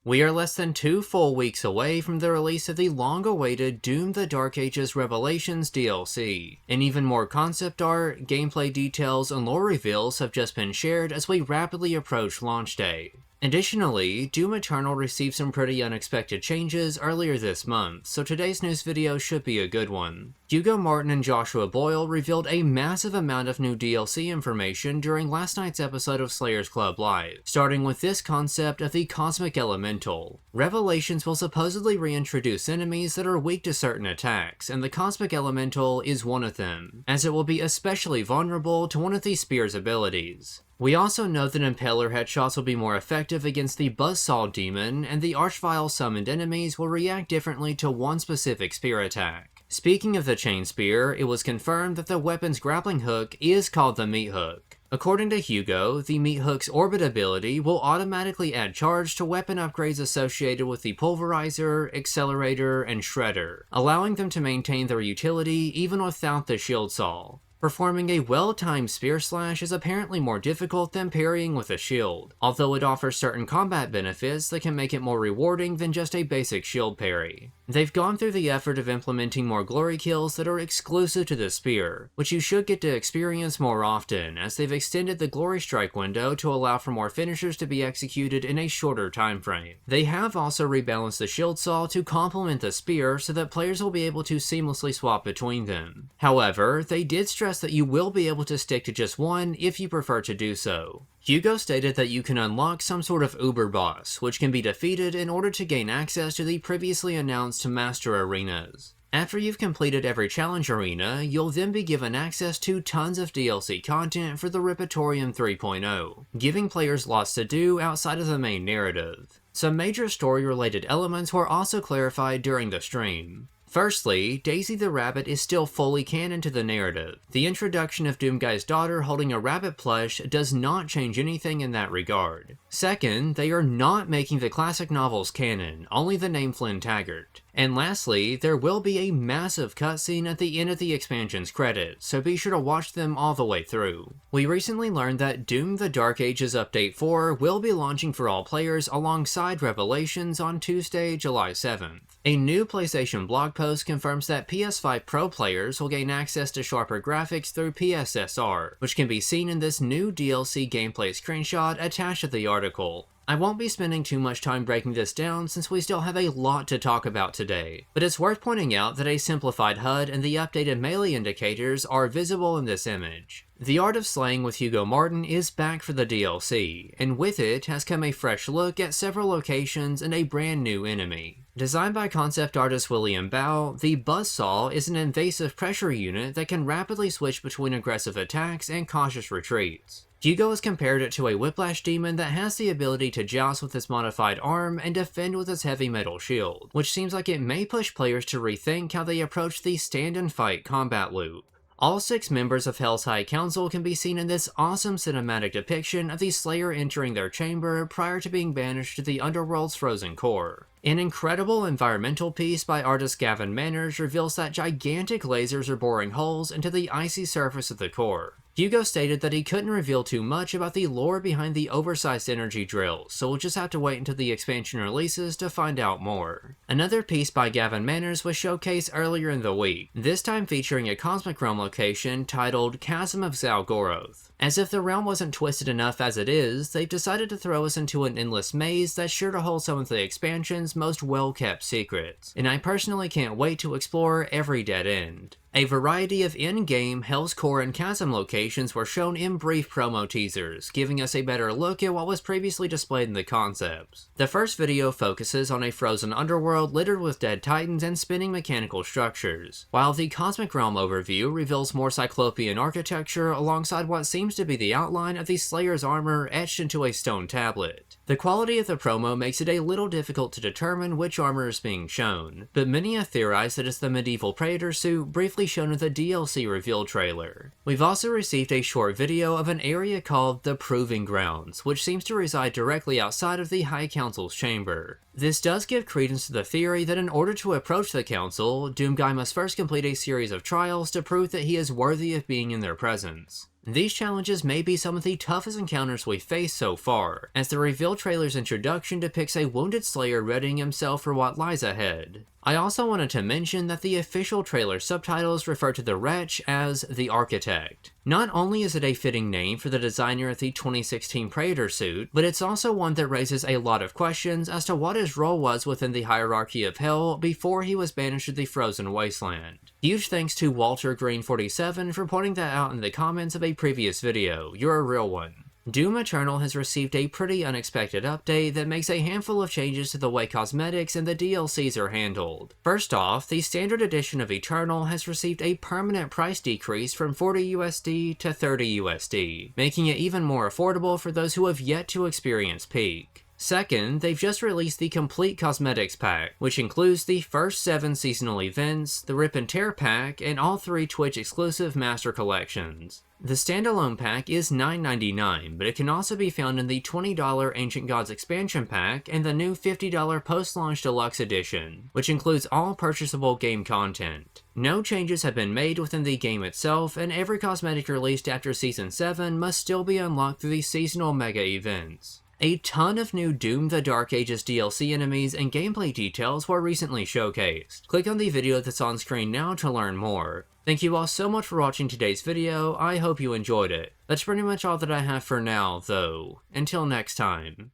We are less than 2 full weeks away from the release of the long-awaited Doom: The Dark Ages Revelations DLC, and even more concept art, gameplay details, and lore reveals have just been shared as we rapidly approach launch day. Additionally, Doom Eternal received some pretty unexpected changes earlier this month, so today's news video should be a good one. Hugo Martin and Joshua Boyle revealed a massive amount of new DLC information during last night's episode of Slayers Club Live, starting with this concept of the Cosmic Elemental. Revelations will supposedly reintroduce enemies that are weak to certain attacks, and the Cosmic Elemental is one of them, as it will be especially vulnerable to one of the Spear's abilities. We also know that Impaler headshots will be more effective against the Buzzsaw Demon, and the Archvile summoned enemies will react differently to one specific spear attack. Speaking of the Chain Spear, it was confirmed that the weapon's grappling hook is called the Meat Hook. According to Hugo, the Meat Hook's Orbit ability will automatically add charge to weapon upgrades associated with the Pulverizer, Accelerator, and Shredder, allowing them to maintain their utility even without the Shield Saw. Performing a well-timed spear slash is apparently more difficult than parrying with a shield, although it offers certain combat benefits that can make it more rewarding than just a basic shield parry. They've gone through the effort of implementing more glory kills that are exclusive to the spear, which you should get to experience more often, as they've extended the glory strike window to allow for more finishers to be executed in a shorter time frame. They have also rebalanced the shield saw to complement the spear so that players will be able to seamlessly swap between them. However, they did stress that you will be able to stick to just one if you prefer to do so. Hugo stated that you can unlock some sort of Uber boss, which can be defeated in order to gain access to the previously announced Master Arenas. After you've completed every challenge arena, you'll then be given access to tons of DLC content for the Repertorium 3.0, giving players lots to do outside of the main narrative. Some major story-related elements were also clarified during the stream. Firstly, Daisy the Rabbit is still fully canon to the narrative. The introduction of Doomguy's daughter holding a rabbit plush does not change anything in that regard. Second, they are not making the classic novels canon, only the name Flynn Taggart. And lastly, there will be a massive cutscene at the end of the expansion's credits, so be sure to watch them all the way through. We recently learned that Doom: The Dark Ages Update 4 will be launching for all players alongside Revelations on Tuesday, July 7th. A new PlayStation blog post confirms that PS5 Pro players will gain access to sharper graphics through PSSR, which can be seen in this new DLC gameplay screenshot attached to the article. I won't be spending too much time breaking this down since we still have a lot to talk about today, but it's worth pointing out that a simplified HUD and the updated melee indicators are visible in this image. The Art of Slaying with Hugo Martin is back for the DLC, and with it has come a fresh look at several locations and a brand new enemy. Designed by concept artist William Bao, the Buzzsaw is an invasive pressure unit that can rapidly switch between aggressive attacks and cautious retreats. Hugo has compared it to a Whiplash demon that has the ability to joust with its modified arm and defend with its heavy metal shield, which seems like it may push players to rethink how they approach the stand and fight combat loop. All 6 members of Hell's High Council can be seen in this awesome cinematic depiction of the Slayer entering their chamber prior to being banished to the Underworld's frozen core. An incredible environmental piece by artist Gavin Manners reveals that gigantic lasers are boring holes into the icy surface of the core. Hugo stated that he couldn't reveal too much about the lore behind the oversized energy drills, so we'll just have to wait until the expansion releases to find out more. Another piece by Gavin Manners was showcased earlier in the week, this time featuring a Cosmic Realm location titled Chasm of Goroth. As if the realm wasn't twisted enough as it is, they've decided to throw us into an endless maze that's sure to hold some of the expansion's most well-kept secrets, and I personally can't wait to explore every dead end. A variety of in-game Hell's Core and Chasm locations were shown in brief promo teasers, giving us a better look at what was previously displayed in the concepts. The first video focuses on a frozen underworld littered with dead titans and spinning mechanical structures, while the Cosmic Realm overview reveals more Cyclopean architecture alongside what seems to be the outline of the Slayer's armor etched into a stone tablet. The quality of the promo makes it a little difficult to determine which armor is being shown, but many have theorized that it's the medieval Praetor suit briefly shown in the DLC reveal trailer. We've also received a short video of an area called the Proving Grounds, which seems to reside directly outside of the High Council's chamber. This does give credence to the theory that in order to approach the Council, Doomguy must first complete a series of trials to prove that he is worthy of being in their presence. These challenges may be some of the toughest encounters we've faced so far, as the reveal trailer's introduction depicts a wounded Slayer readying himself for what lies ahead. I also wanted to mention that the official trailer subtitles refer to the Wretch as the Architect. Not only is it a fitting name for the designer of the 2016 Predator suit, but it's also one that raises a lot of questions as to what his role was within the hierarchy of Hell before he was banished to the Frozen Wasteland. Huge thanks to Walter Green 47 for pointing that out in the comments of a previous video. You're a real one. Doom Eternal has received a pretty unexpected update that makes a handful of changes to the way cosmetics and the DLCs are handled. First off, the standard edition of Eternal has received a permanent price decrease from 40 USD to 30 USD, making it even more affordable for those who have yet to experience Peak. Second, they've just released the Complete Cosmetics Pack, which includes the first 7 seasonal events, the Rip and Tear Pack, and all 3 Twitch-exclusive Master Collections. The standalone pack is $9.99, but it can also be found in the $20 Ancient Gods expansion pack and the new $50 post-launch deluxe edition, which includes all purchasable game content. No changes have been made within the game itself, and every cosmetic released after Season 7 must still be unlocked through the seasonal mega events. A ton of new Doom the Dark Ages DLC enemies and gameplay details were recently showcased. Click on the video that's on screen now to learn more. Thank you all so much for watching today's video, I hope you enjoyed it. That's pretty much all that I have for now, though. Until next time.